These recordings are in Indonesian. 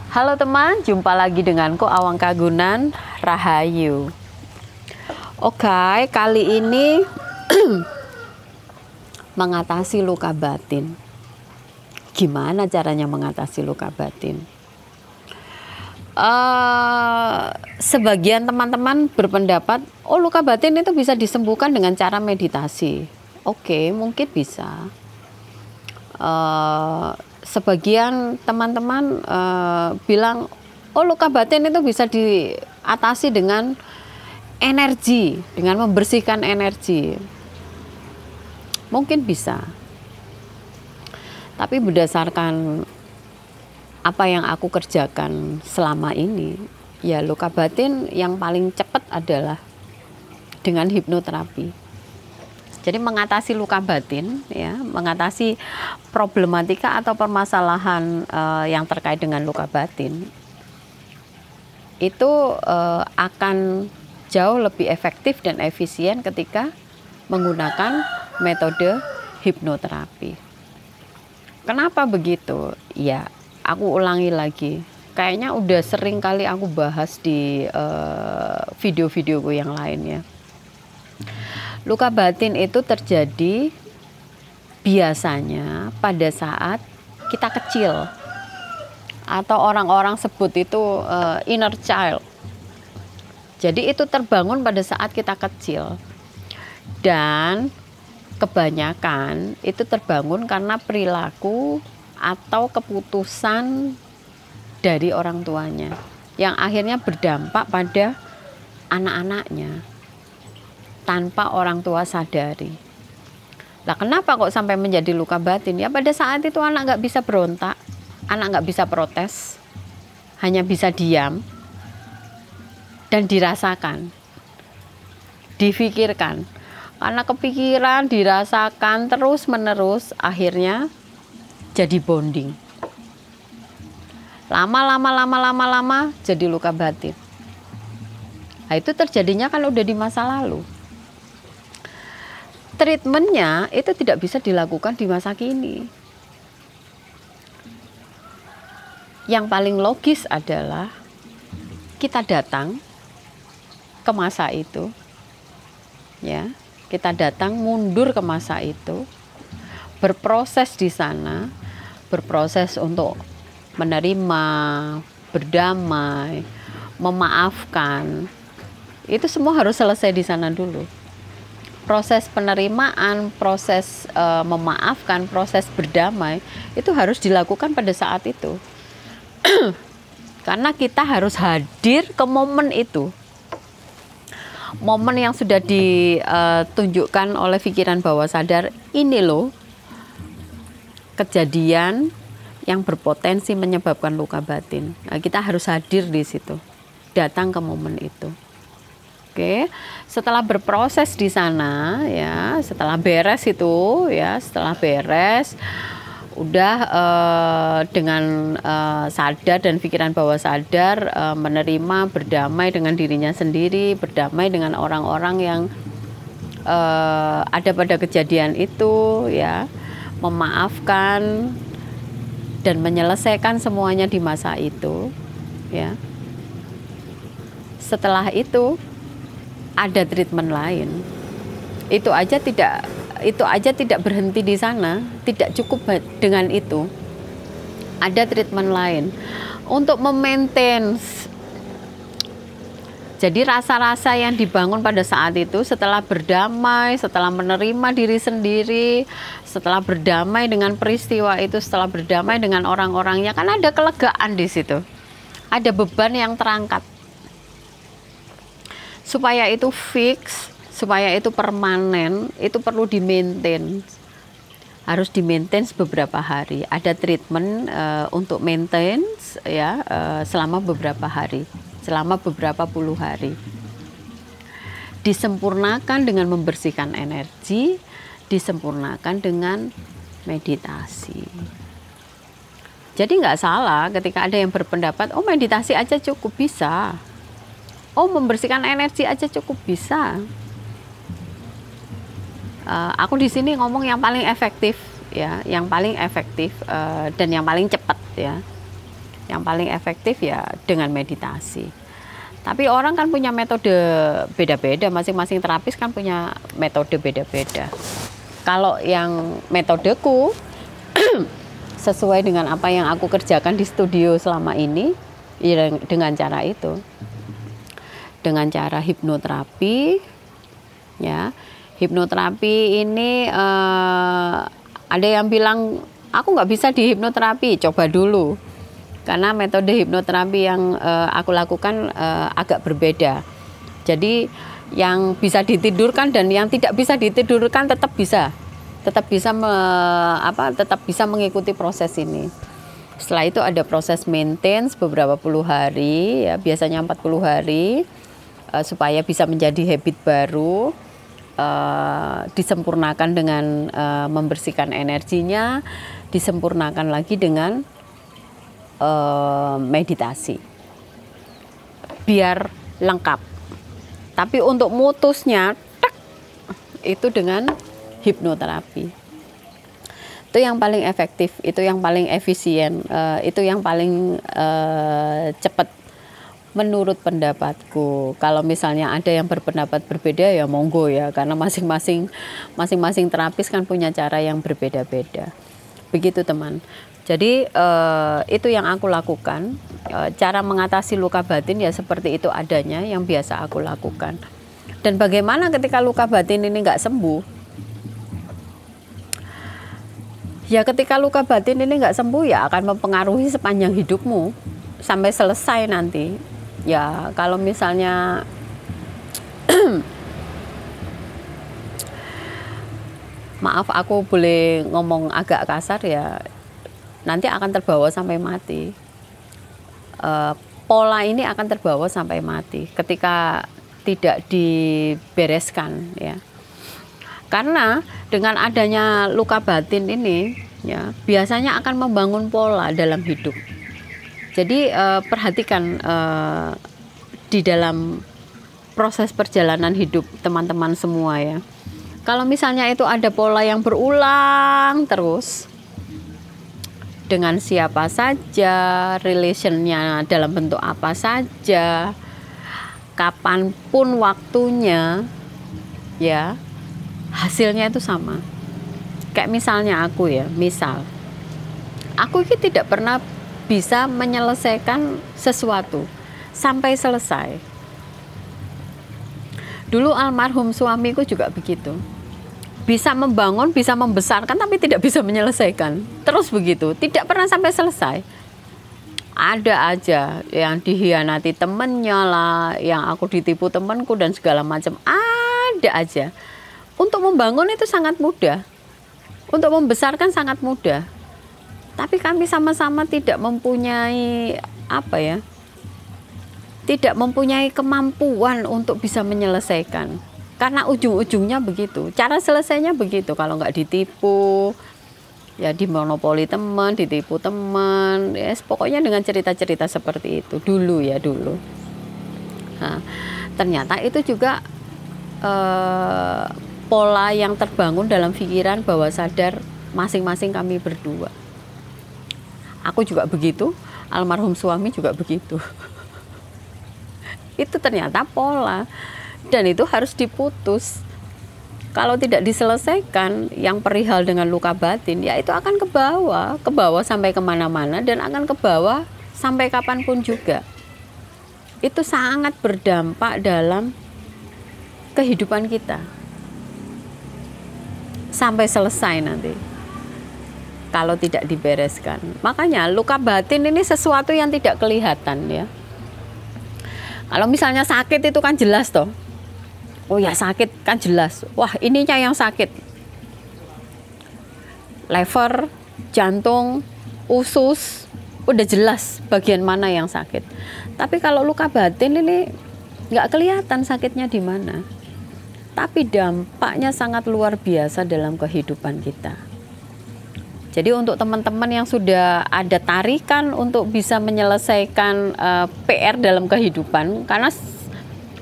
Halo teman, jumpa lagi denganku Awang Kagunan Rahayu. Oke, kali ini mengatasi luka batin. Gimana caranya mengatasi luka batin? Sebagian teman-teman berpendapat, oh luka batin itu bisa disembuhkan dengan cara meditasi. Oke, mungkin bisa. Sebagian teman-teman bilang, oh luka batin itu bisa diatasi dengan energi, dengan membersihkan energi. Mungkin bisa. Tapi berdasarkan apa yang aku kerjakan selama ini, ya luka batin yang paling cepat adalah dengan hipnoterapi. Jadi mengatasi luka batin, ya, mengatasi problematika atau permasalahan yang terkait dengan luka batin, itu akan jauh lebih efektif dan efisien ketika menggunakan metode hipnoterapi. Kenapa begitu? Ya, aku ulangi lagi. Kayaknya udah sering kali aku bahas di video-videoku yang lainnya. Luka batin itu terjadi biasanya pada saat kita kecil, atau orang-orang sebut itu inner child. Jadi itu terbangun pada saat kita kecil, dan kebanyakan itu terbangun karena perilaku atau keputusan dari orang tuanya yang akhirnya berdampak pada anak-anaknya tanpa orang tua sadari. Lah kenapa kok sampai menjadi luka batin? Ya pada saat itu anak nggak bisa berontak, anak nggak bisa protes, hanya bisa diam dan dirasakan, difikirkan. Karena kepikiran, dirasakan terus menerus, akhirnya jadi bonding. Lama-lama jadi luka batin. Nah, itu terjadinya kalau udah di masa lalu. Treatmentnya itu tidak bisa dilakukan di masa kini. Yang paling logis adalah kita datang ke masa itu, ya, kita datang mundur ke masa itu, berproses di sana, berproses untuk menerima, berdamai, memaafkan. Itu semua harus selesai di sana dulu. Proses penerimaan, proses memaafkan, proses berdamai itu harus dilakukan pada saat itu. Karena kita harus hadir ke momen itu. Momen yang sudah ditunjukkan oleh pikiran bawah sadar, ini loh kejadian yang berpotensi menyebabkan luka batin. Nah, kita harus hadir di situ, datang ke momen itu. Oke, setelah berproses di sana, ya, setelah beres itu, ya, setelah beres, udah dengan sadar dan pikiran bawah sadar, menerima, berdamai dengan dirinya sendiri, berdamai dengan orang-orang yang ada pada kejadian itu, ya, memaafkan dan menyelesaikan semuanya di masa itu, ya. Setelah itu ada treatment lain. Itu aja tidak berhenti di sana, tidak cukup dengan itu. Ada treatment lain untuk memaintain. Jadi rasa-rasa yang dibangun pada saat itu, setelah berdamai, setelah menerima diri sendiri, setelah berdamai dengan peristiwa itu, setelah berdamai dengan orang-orangnya, kan ada kelegaan di situ. Ada beban yang terangkat. Supaya itu fix, supaya itu permanen, itu perlu di-maintain. Harus di-maintain beberapa hari. Ada treatment untuk maintenance, ya, selama beberapa hari, selama beberapa puluh hari. Disempurnakan dengan membersihkan energi, disempurnakan dengan meditasi. Jadi nggak salah ketika ada yang berpendapat, oh meditasi aja cukup, bisa. Oh membersihkan energi aja cukup, bisa. Aku di sini ngomong yang paling efektif, ya, yang paling efektif dan yang paling cepat, ya. Yang paling efektif ya dengan meditasi. Tapi orang kan punya metode beda-beda, masing-masing terapis kan punya metode beda-beda. Kalau yang metodeku sesuai dengan apa yang aku kerjakan di studio selama ini, ya dengan cara itu. Dengan cara hipnoterapi, ya. Hipnoterapi ini ada yang bilang aku nggak bisa di hipnoterapi, coba dulu. Karena metode hipnoterapi yang aku lakukan agak berbeda. Jadi yang bisa ditidurkan dan yang tidak bisa ditidurkan tetap bisa mengikuti proses ini. Setelah itu ada proses maintenance beberapa puluh hari, ya biasanya 40 hari, supaya bisa menjadi habit baru. Disempurnakan dengan membersihkan energinya, disempurnakan lagi dengan meditasi biar lengkap. Tapi untuk mutusnya itu dengan hipnoterapi. Itu yang paling efektif, itu yang paling efisien, itu yang paling cepat menurut pendapatku. Kalau misalnya ada yang berpendapat berbeda ya monggo ya, karena masing-masing terapis kan punya cara yang berbeda-beda. Begitu teman. Jadi itu yang aku lakukan. Cara mengatasi luka batin ya seperti itu adanya yang biasa aku lakukan. Dan bagaimana ketika luka batin ini nggak sembuh? Ya ketika luka batin ini nggak sembuh ya akan mempengaruhi sepanjang hidupmu sampai selesai nanti. Ya kalau misalnya maaf aku boleh ngomong agak kasar ya, nanti akan terbawa sampai mati. Pola ini akan terbawa sampai mati ketika tidak dibereskan ya. Karena dengan adanya luka batin ini ya biasanya akan membangun pola dalam hidup. Jadi perhatikan di dalam proses perjalanan hidup teman-teman semua ya. Kalau misalnya itu ada pola yang berulang terus dengan siapa saja, relationnya dalam bentuk apa saja, kapanpun waktunya, ya hasilnya itu sama. Kayak misalnya aku ya, aku ini tidak pernah bisa menyelesaikan sesuatu sampai selesai. Dulu almarhum suamiku juga begitu. Bisa membangun, bisa membesarkan, tapi tidak bisa menyelesaikan. Terus begitu, tidak pernah sampai selesai. Ada aja yang dihianati temennya lah, yang aku ditipu temanku dan segala macam. Ada aja. Untuk membangun itu sangat mudah. Untuk membesarkan sangat mudah. Tapi kami sama-sama tidak mempunyai tidak mempunyai kemampuan untuk bisa menyelesaikan. Karena ujung-ujungnya begitu, cara selesainya begitu. Kalau nggak ditipu, ya dimonopoli teman, ditipu teman, yes, pokoknya dengan cerita-cerita seperti itu dulu. Nah, ternyata itu juga pola yang terbangun dalam pikiran bawah sadar masing-masing kami berdua. Aku juga begitu, almarhum suami juga begitu. Itu ternyata pola. Dan itu harus diputus. Kalau tidak diselesaikan yang perihal dengan luka batin, ya itu akan ke bawah sampai kemana-mana dan akan ke bawah sampai kapanpun juga. Itu sangat berdampak dalam kehidupan kita sampai selesai nanti kalau tidak dibereskan. Makanya luka batin ini sesuatu yang tidak kelihatan ya. Kalau misalnya sakit itu kan jelas toh. Oh ya sakit kan jelas. Wah ininya yang sakit. Lever, jantung, usus, udah jelas bagian mana yang sakit. Tapi kalau luka batin ini nggak kelihatan sakitnya di mana. Tapi dampaknya sangat luar biasa dalam kehidupan kita. Jadi untuk teman-teman yang sudah ada tarikan untuk bisa menyelesaikan PR dalam kehidupan, karena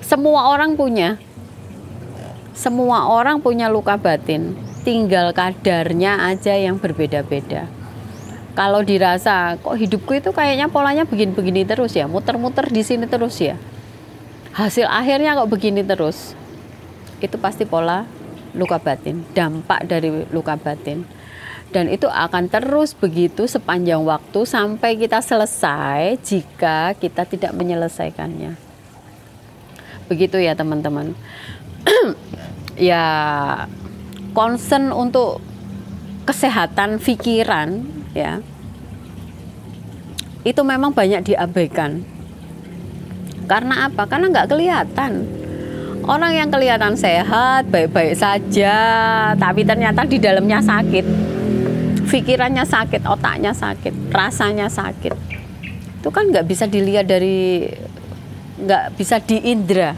semua orang punya luka batin, tinggal kadarnya aja yang berbeda-beda. Kalau dirasa kok hidupku itu kayaknya polanya begini-begini terus ya, muter-muter di sini terus ya, hasil akhirnya kok begini terus, itu pasti pola luka batin, dampak dari luka batin. Dan itu akan terus begitu sepanjang waktu sampai kita selesai jika kita tidak menyelesaikannya. Begitu ya teman-teman. Ya, concern untuk kesehatan pikiran ya, itu memang banyak diabaikan. Karena apa? Karena nggak kelihatan. Orang yang kelihatan sehat, baik-baik saja, tapi ternyata di dalamnya sakit. Pikirannya sakit, otaknya sakit, rasanya sakit. Itu kan nggak bisa dilihat dari, nggak bisa diindra,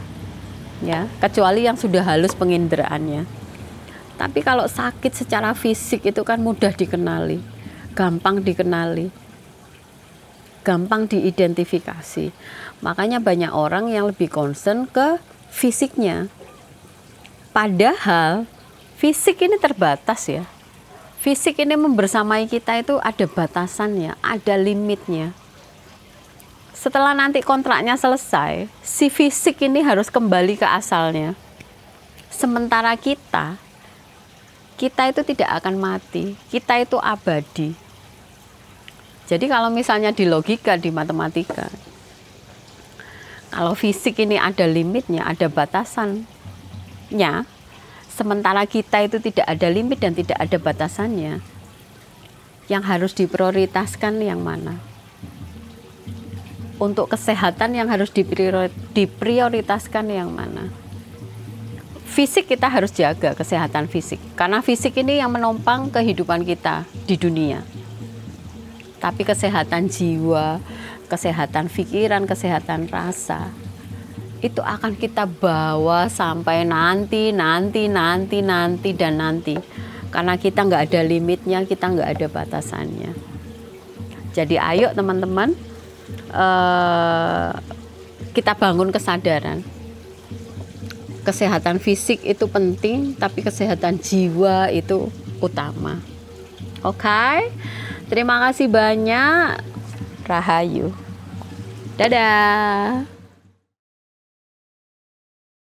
ya, kecuali yang sudah halus penginderaannya. Tapi kalau sakit secara fisik itu kan mudah dikenali, gampang dikenali, gampang diidentifikasi. Makanya banyak orang yang lebih concern ke fisiknya. Padahal fisik ini terbatas ya. Fisik ini membersamai kita itu ada batasannya, ada limitnya. Setelah nanti kontraknya selesai, si fisik ini harus kembali ke asalnya. Sementara kita itu tidak akan mati, kita itu abadi. Jadi kalau misalnya di logika, di matematika, kalau fisik ini ada limitnya, ada batasannya, sementara kita itu tidak ada limit dan tidak ada batasannya, yang harus diprioritaskan yang mana? Untuk kesehatan yang harus diprioritaskan yang mana? Fisik kita harus jaga kesehatan fisik, karena fisik ini yang menopang kehidupan kita di dunia. Tapi kesehatan jiwa, kesehatan pikiran, kesehatan rasa, itu akan kita bawa sampai nanti. Karena kita nggak ada limitnya, kita nggak ada batasannya. Jadi ayo teman-teman, kita bangun kesadaran. Kesehatan fisik itu penting, tapi kesehatan jiwa itu utama. Oke? Terima kasih banyak. Rahayu. Dadah.